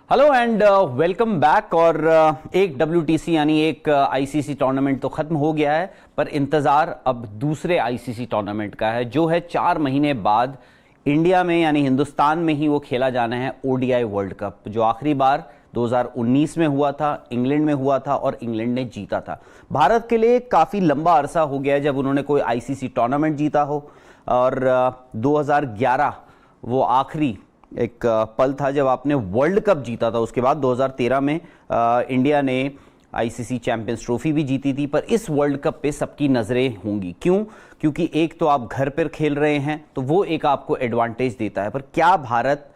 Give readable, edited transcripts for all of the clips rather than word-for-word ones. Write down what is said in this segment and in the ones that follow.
Hello and welcome back. और एक WTC यानी एक ICC टूर्नामेंट तो खत्म हो गया है, पर इंतजार अब दूसरे ICC टूर्नामेंट का है जो है 4 महीने बाद इंडिया में यानी हिंदुस्तान में ही वो खेला जाना है। ODI वर्ल्ड कप जो आखिरी बार 2019 में हुआ था, इंग्लैंड में हुआ था और इंग्लैंड ने जीता था। भारत के लिए काफ़ी लंबा अरसा हो गया जब उन्होंने कोई ICC टूर्नामेंट जीता हो, और 2011 वो आखिरी एक पल था जब आपने वर्ल्ड कप जीता था। उसके बाद 2013 में इंडिया ने ICC चैंपियंस ट्रॉफी भी जीती थी। पर इस वर्ल्ड कप पे सबकी नज़रें होंगी, क्यों? क्योंकि एक तो आप घर पर खेल रहे हैं तो वो एक आपको एडवांटेज देता है, पर क्या भारत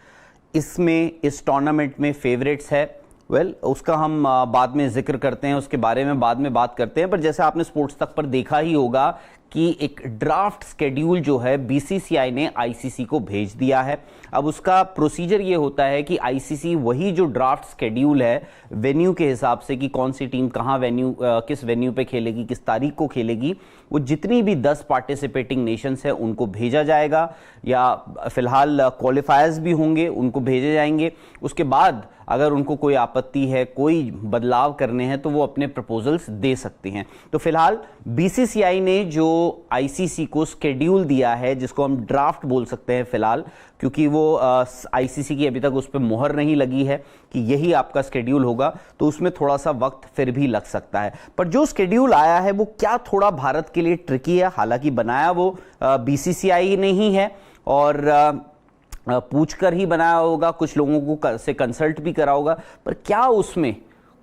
इसमें इस टूर्नामेंट में फेवरेट्स है? उसका हम बाद में जिक्र करते हैं, उसके बारे में बाद में बात करते हैं। पर जैसे आपने स्पोर्ट्स तक पर देखा ही होगा कि एक ड्राफ्ट स्केड्यूल जो है BCCI ने ICC को भेज दिया है। अब उसका प्रोसीजर ये होता है कि ICC वही जो ड्राफ्ट स्केड्यूल है वेन्यू के हिसाब से कि कौन सी टीम कहाँ किस वेन्यू पे खेलेगी, किस तारीख को खेलेगी, वो जितनी भी 10 पार्टिसिपेटिंग नेशंस है उनको भेजा जाएगा, या फिलहाल क्वालिफायर्स भी होंगे उनको भेजे जाएंगे। उसके बाद अगर उनको कोई आपत्ति है, कोई बदलाव करने हैं, तो वो अपने प्रपोजल्स दे सकते हैं। तो फिलहाल BCCI ने जो ICC को स्केड्यूल दिया है, जिसको हम ड्राफ्ट बोल सकते हैं फिलहाल, क्योंकि वो ICC की अभी तक उस पर मोहर नहीं लगी है कि यही आपका स्केड्यूल होगा, तो उसमें थोड़ा सा वक्त फिर भी लग सकता है। पर जो स्केड्यूल आया है वो क्या थोड़ा भारत के लिए ट्रिकी है? हालांकि बनाया वो BCCI ने ही है और पूछकर ही बनाया होगा, कुछ लोगों को से कंसल्ट भी करा होगा, पर क्या उसमें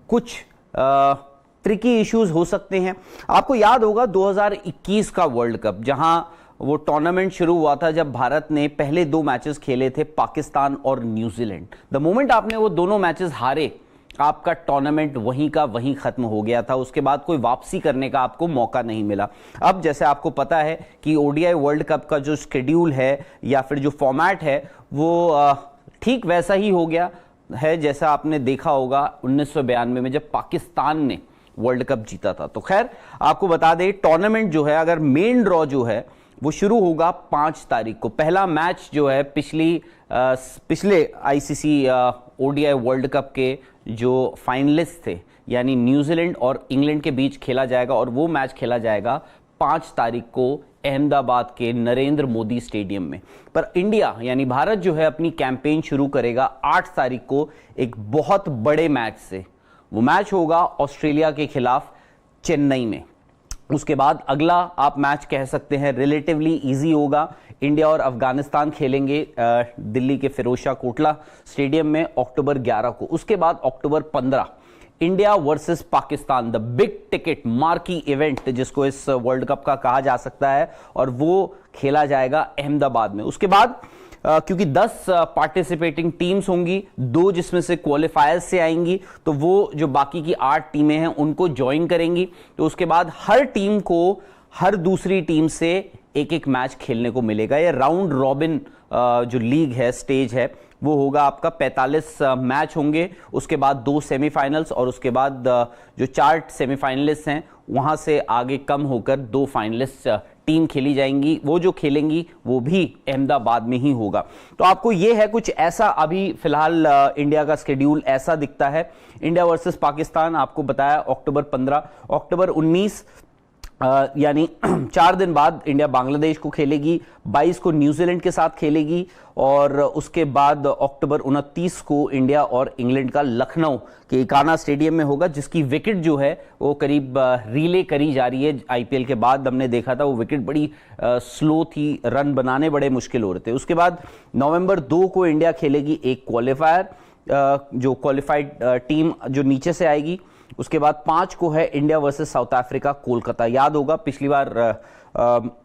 कुछ ट्रिकी इश्यूज हो सकते हैं? आपको याद होगा 2021 का वर्ल्ड कप, जहां वो टूर्नामेंट शुरू हुआ था जब भारत ने पहले 2 मैचेस खेले थे, पाकिस्तान और न्यूजीलैंड। द मोमेंट आपने वो दोनों मैचेस हारे, आपका टूर्नामेंट वहीं का वहीं खत्म हो गया था। उसके बाद कोई वापसी करने का आपको मौका नहीं मिला। अब जैसे आपको पता है कि ODI वर्ल्ड कप का जो शेड्यूल है या फिर जो फॉर्मेट है वो ठीक वैसा ही हो गया है जैसा आपने देखा होगा 1992 में जब पाकिस्तान ने वर्ल्ड कप जीता था। तो खैर आपको बता दें, टूर्नामेंट जो है, अगर मेन ड्रॉ जो है वो शुरू होगा 5 तारीख को। पहला मैच जो है पिछले ICC ODI वर्ल्ड कप के जो फाइनलिस्ट थे यानी न्यूजीलैंड और इंग्लैंड के बीच खेला जाएगा, और वो मैच खेला जाएगा 5 तारीख को अहमदाबाद के नरेंद्र मोदी स्टेडियम में। पर इंडिया यानी भारत जो है अपनी कैंपेन शुरू करेगा 8 तारीख को एक बहुत बड़े मैच से। वो मैच होगा ऑस्ट्रेलिया के खिलाफ चेन्नई में। उसके बाद अगला आप मैच कह सकते हैं रिलेटिवली इजी होगा, इंडिया और अफगानिस्तान खेलेंगे दिल्ली के फिरोजशाह कोटला स्टेडियम में अक्टूबर 11 को। उसके बाद अक्टूबर 15 India versus Pakistan, the big ticket marquee event जिसको इस वर्ल्ड कप का कहा जा सकता है, और वो खेला जाएगा अहमदाबाद में। उसके बाद क्योंकि 10 पार्टिसिपेटिंग टीम्स होंगी, 2 जिसमें से क्वालिफायर्स से आएंगी, तो वो जो बाकी की 8 टीमें हैं उनको ज्वाइन करेंगी। तो उसके बाद हर टीम को हर दूसरी टीम से एक मैच खेलने को मिलेगा। ये राउंड रॉबिन जो लीग है, स्टेज है, वो होगा आपका 45 मैच होंगे। उसके बाद 2 सेमीफाइनल्स, और उसके बाद जो 4 सेमीफाइनलिस्ट हैं वहां से आगे कम होकर 2 फाइनलिस्ट टीम खेली जाएंगी। वो जो खेलेंगी वो भी अहमदाबाद में ही होगा। तो आपको ये है कुछ ऐसा अभी फिलहाल इंडिया का स्केड्यूल ऐसा दिखता है। इंडिया वर्सेस पाकिस्तान आपको बताया अक्टूबर 15, अक्टूबर 19 यानी 4 दिन बाद इंडिया बांग्लादेश को खेलेगी, 22 को न्यूजीलैंड के साथ खेलेगी, और उसके बाद अक्टूबर 29 को इंडिया और इंग्लैंड का लखनऊ के इकाना स्टेडियम में होगा, जिसकी विकेट जो है वो करीब रिले करी जा रही है। IPL के बाद हमने देखा था वो विकेट बड़ी स्लो थी, रन बनाने बड़े मुश्किल हो रहे थे। उसके बाद नवंबर 2 को इंडिया खेलेगी एक क्वालिफायर, जो क्वालिफाइड टीम जो नीचे से आएगी। उसके बाद 5 को है India versus south Africa Kolkata. याद होगा पिछली बार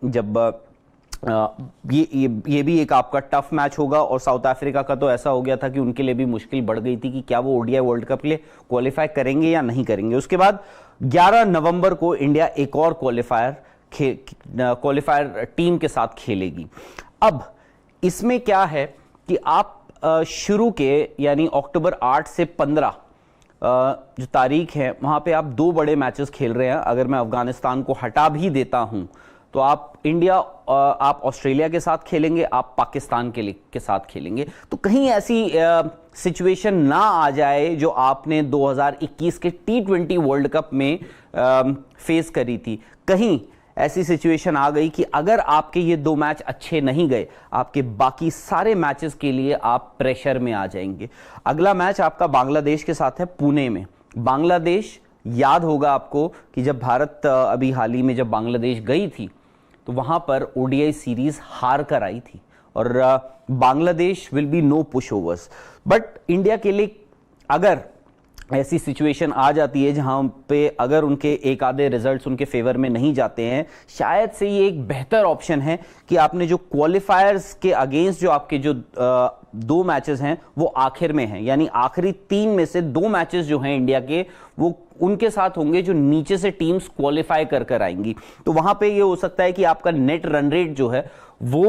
जब ये भी एक आपका टफ मैच होगा, और साउथ अफ्रीका का तो ऐसा हो गया था कि उनके लिए भी मुश्किल बढ़ गई थी कि क्या वो ODI वर्ल्ड कप के लिए क्वालिफाई करेंगे या नहीं करेंगे। उसके बाद 11 नवंबर को इंडिया एक और क्वालिफायर टीम के साथ खेलेगी। अब इसमें क्या है कि आप शुरू के यानी अक्टूबर 8 से 15 जो तारीख है वहां पे आप 2 बड़े मैचेस खेल रहे हैं। अगर मैं अफगानिस्तान को हटा भी देता हूं तो आप ऑस्ट्रेलिया के साथ खेलेंगे, आप पाकिस्तान के साथ खेलेंगे। तो कहीं ऐसी सिचुएशन ना आ जाए जो आपने 2021 के T20 वर्ल्ड कप में फेस करी थी। कहीं ऐसी सिचुएशन आ गई कि अगर आपके ये 2 मैच अच्छे नहीं गए, आपके बाकी सारे मैचेस के लिए आप प्रेशर में आ जाएंगे। अगला मैच आपका बांग्लादेश के साथ है पुणे में। बांग्लादेश, याद होगा आपको कि जब भारत अभी हाल ही में जब बांग्लादेश गई थी तो वहां पर ओडीआई सीरीज हार कर आई थी और Bangladesh will be no pushovers. But India के लिए अगर ऐसी सिचुएशन आ जाती है जहां पे अगर उनके एक आधे रिजल्ट्स उनके फेवर में नहीं जाते हैं, शायद से ये एक बेहतर ऑप्शन है कि आपने जो क्वालिफायर्स के अगेंस्ट जो आपके जो 2 मैचेस हैं वो आखिर में हैं, यानी आखिरी 3 में से 2 मैचेस जो हैं इंडिया के वो उनके साथ होंगे जो नीचे से टीम्स क्वालिफाई कर कर आएंगी। तो वहां पे ये हो सकता है कि आपका नेट रन रेट जो है वो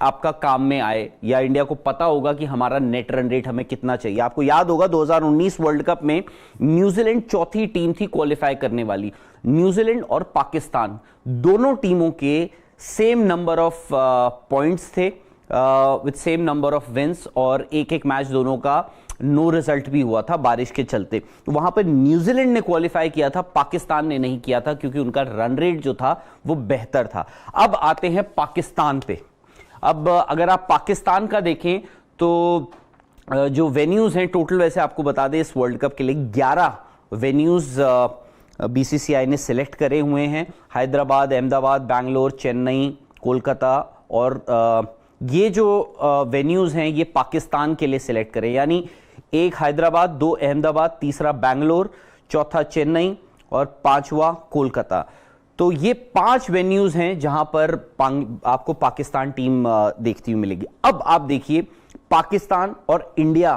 आपका काम में आए, या इंडिया को पता होगा कि हमारा नेट रन रेट हमें कितना चाहिए। आपको याद होगा 2019 वर्ल्ड कप में न्यूजीलैंड चौथी टीम थी क्वालिफाई करने वाली। न्यूजीलैंड और पाकिस्तान दोनों टीमों के सेम नंबर ऑफ पॉइंट्स थे with same number of wins, और एक एक मैच दोनों का नो रिजल्ट भी हुआ था बारिश के चलते। तो वहां पर न्यूजीलैंड ने क्वालिफाई किया था, पाकिस्तान ने नहीं किया था क्योंकि उनका रन रेट जो था वो बेहतर था। अब आते हैं पाकिस्तान पे। अब अगर आप पाकिस्तान का देखें तो जो वेन्यूज हैं टोटल, वैसे आपको बता दें इस वर्ल्ड कप के लिए 11 वेन्यूज बीसीसीआई ने सिलेक्ट करे हुए हैं। हैदराबाद, अहमदाबाद, बैंगलोर, चेन्नई, कोलकाता, और ये जो वेन्यूज हैं ये पाकिस्तान के लिए सिलेक्ट करें, यानी 1 हैदराबाद, 2 अहमदाबाद, तीसरा बैंगलोर, चौथा चेन्नई और 5वां कोलकाता। तो ये 5 वेन्यूज हैं जहां पर आपको पाकिस्तान टीम देखती हुई मिलेगी। अब आप देखिए पाकिस्तान और इंडिया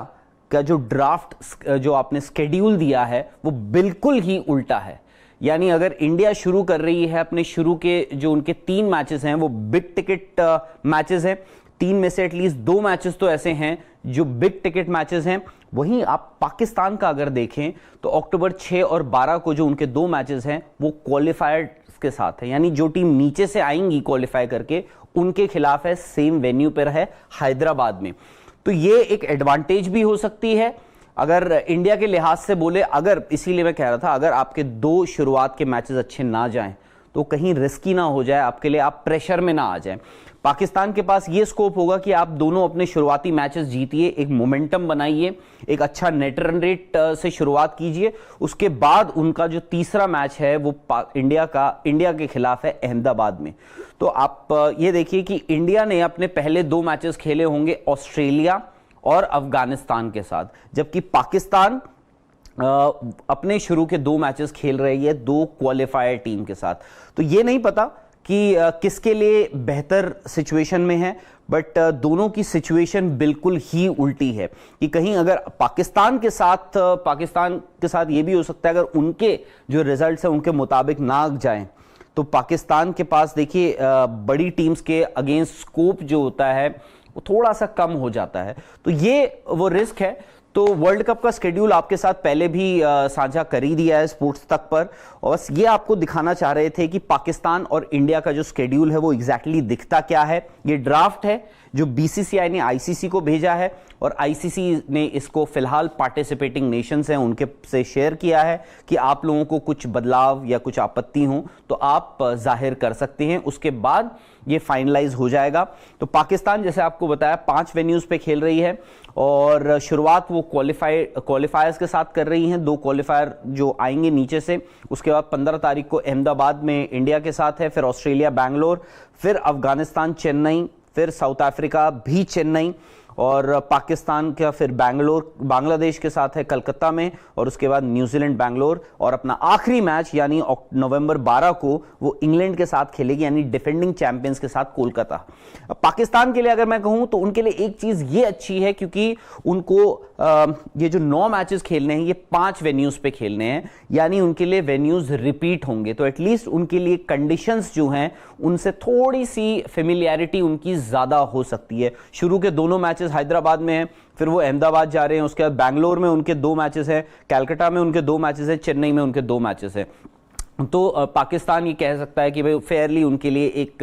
का जो ड्राफ्ट जो आपने स्केड्यूल दिया है वो बिल्कुल ही उल्टा है। यानी अगर इंडिया शुरू कर रही है अपने शुरू के जो उनके 3 मैचेस हैं वो बिग टिकट मैचेस हैं, 3 में से एटलीस्ट 2 मैचेस तो ऐसे हैं जो बिग टिकट मैचेस हैं। वहीं आप पाकिस्तान का अगर देखें तो अक्टूबर 6 और 12 को जो उनके 2 मैचेस हैं वो क्वालिफायर्स के साथ है, यानी जो टीम नीचे से आएंगी क्वालिफाई करके उनके खिलाफ है, सेम वेन्यू पर है हैदराबाद में। तो ये एक एडवांटेज भी हो सकती है अगर इंडिया के लिहाज से बोले। अगर इसीलिए मैं कह रहा था अगर आपके 2 शुरुआत के मैचेस अच्छे ना जाएं तो कहीं रिस्की ना हो जाए आपके लिए, आप प्रेशर में ना आ जाएं। पाकिस्तान के पास ये स्कोप होगा कि आप दोनों अपने शुरुआती मैचेस जीतिए, एक मोमेंटम बनाइए, एक अच्छा नेट रन रेट से शुरुआत कीजिए। उसके बाद उनका जो तीसरा मैच है वो इंडिया के खिलाफ है अहमदाबाद में। तो आप ये देखिए कि इंडिया ने अपने पहले 2 मैचेस खेले होंगे ऑस्ट्रेलिया और अफगानिस्तान के साथ, जबकि पाकिस्तान अपने शुरू के 2 मैचेस खेल रही है 2 क्वालिफायर टीम के साथ। तो ये नहीं पता कि किसके लिए बेहतर सिचुएशन में है, बट दोनों की सिचुएशन बिल्कुल ही उल्टी है कि कहीं अगर पाकिस्तान के साथ ये भी हो सकता है अगर उनके जो रिजल्ट्स हैं उनके मुताबिक ना जाएं तो पाकिस्तान के पास देखिए बड़ी टीम्स के अगेंस्ट स्कोप जो होता है वो थोड़ा सा कम हो जाता है। तो ये वो रिस्क है। तो वर्ल्ड कप का स्केड्यूल आपके साथ पहले भी साझा कर ही दिया है स्पोर्ट्स तक पर, और बस ये आपको दिखाना चाह रहे थे कि पाकिस्तान और इंडिया का जो स्केड्यूल है वो एग्जैक्टली दिखता क्या है। ये ड्राफ्ट है जो बीसीसीआई ने आईसीसी को भेजा है और आईसीसी ने इसको फिलहाल पार्टिसिपेटिंग नेशंस हैं उनके से शेयर किया है कि आप लोगों को कुछ बदलाव या कुछ आपत्ति हो तो आप जाहिर कर सकते हैं, उसके बाद ये फाइनलाइज हो जाएगा। तो पाकिस्तान जैसे आपको बताया 5 वेन्यूज पे खेल रही है और शुरुआत वो क्वालिफायर्स के साथ कर रही हैं। 2 क्वालिफायर जो आएंगे नीचे से, उसके बाद 15 तारीख को अहमदाबाद में इंडिया के साथ है, फिर ऑस्ट्रेलिया बैंगलोर, फिर अफगानिस्तान चेन्नई, फिर साउथ अफ्रीका भी चेन्नई, और पाकिस्तान का फिर बांग्लादेश के साथ है कलकत्ता में, और उसके बाद न्यूजीलैंड बैंगलोर, और अपना आखिरी मैच यानी नवंबर 12 को वो इंग्लैंड के साथ खेलेगी यानी डिफेंडिंग चैंपियंस के साथ कोलकाता। पाकिस्तान के लिए अगर मैं कहूं तो उनके लिए एक चीज ये अच्छी है क्योंकि उनको ये जो 9 मैचेस खेलने हैं ये 5 वेन्यूज पे खेलने हैं, यानी उनके लिए वेन्यूज रिपीट होंगे, तो एटलीस्ट उनके लिए कंडीशंस जो हैं उनसे थोड़ी सी फेमिलियरिटी उनकी ज्यादा हो सकती है। शुरू के दोनों मैचेस हैदराबाद में हैं, फिर वो अहमदाबाद जा रहे हैं, उसके बाद बैंगलोर में उनके 2 मैचेस हैं, कलकत्ता में उनके 2 मैचेस हैं, चेन्नई में उनके 2 मैचेस हैं। तो पाकिस्तान ये कह सकता है कि भाई फेयरली उनके लिए एक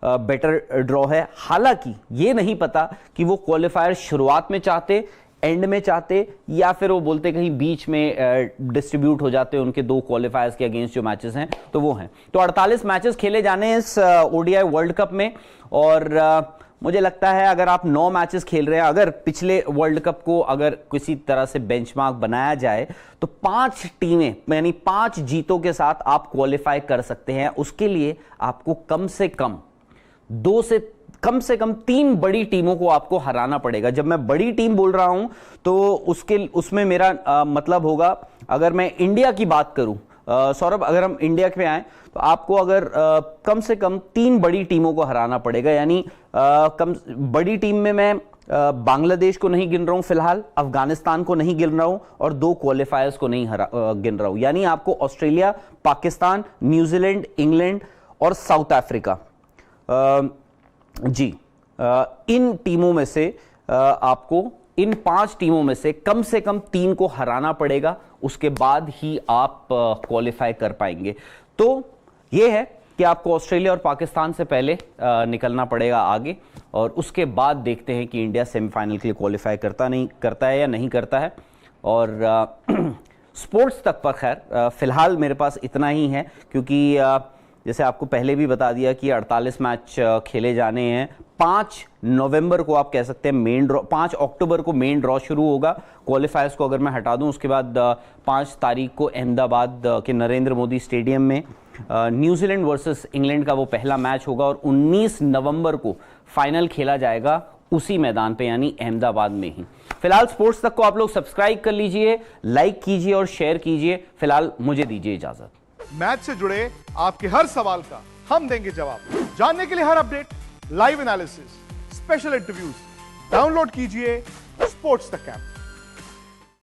बेटर ड्रॉ है। हालांकि ये नहीं पता कि वो क्वालिफायर शुरुआत में चाहते एंड में चाहते, या फिर वो बोलते कहीं बीच में डिस्ट्रीब्यूट हो जाते उनके 2 क्वालिफायर्स के अगेंस्ट जो मैचेस हैं तो वो हैं। तो 48 मैचेस खेले जाने हैं इस ओडीआई वर्ल्ड कप में, और मुझे लगता है अगर आप 9 मैचेस खेल रहे हैं, अगर पिछले वर्ल्ड कप को अगर किसी तरह से बेंचमार्क बनाया जाए तो 5 टीमें यानी 5 जीतों के साथ आप क्वालिफाई कर सकते हैं। उसके लिए आपको कम से कम 3 बड़ी टीमों को आपको हराना पड़ेगा। जब मैं बड़ी टीम बोल रहा हूं तो उसमें मेरा मतलब होगा, अगर मैं इंडिया की बात करूं सौरभ, अगर हम इंडिया पे आए तो आपको अगर कम से कम 3 बड़ी टीमों को हराना पड़ेगा। यानी बड़ी टीम में मैं बांग्लादेश को नहीं गिन रहा हूं फिलहाल, अफगानिस्तान को नहीं गिन रहा हूं और 2 क्वालिफायर्स को नहीं गिन रहा हूं। यानी आपको ऑस्ट्रेलिया, पाकिस्तान, न्यूजीलैंड, इंग्लैंड और साउथ अफ्रीका, इन टीमों में से आपको इन 5 टीमों में से कम 3 को हराना पड़ेगा, उसके बाद ही आप क्वालिफाई कर पाएंगे। तो यह है कि आपको ऑस्ट्रेलिया और पाकिस्तान से पहले निकलना पड़ेगा आगे, और उसके बाद देखते हैं कि इंडिया सेमीफाइनल के लिए क्वालिफाई करता है या नहीं करता है। और स्पोर्ट्स तक पर खैर फिलहाल मेरे पास इतना ही है, क्योंकि जैसे आपको पहले भी बता दिया कि 48 मैच खेले जाने हैं। 5 नवंबर को आप कह सकते हैं मेन ड्रॉ, 5 अक्टूबर को मेन ड्रॉ शुरू होगा। क्वालिफायर्स को अगर मैं हटा दूं, उसके बाद 5 तारीख को अहमदाबाद के नरेंद्र मोदी स्टेडियम में न्यूजीलैंड वर्सेस इंग्लैंड का वो पहला मैच होगा, और 19 नवंबर को फाइनल खेला जाएगा उसी मैदान पे यानी अहमदाबाद में ही। फिलहाल स्पोर्ट्स तक को आप लोग सब्सक्राइब कर लीजिए, लाइक कीजिए और शेयर कीजिए। फिलहाल मुझे दीजिए इजाजत। मैच से जुड़े आपके हर सवाल का हम देंगे जवाब। जानने के लिए हर update, live analysis, special interviews, download कीजिए स्पोर्ट्स तक ऐप।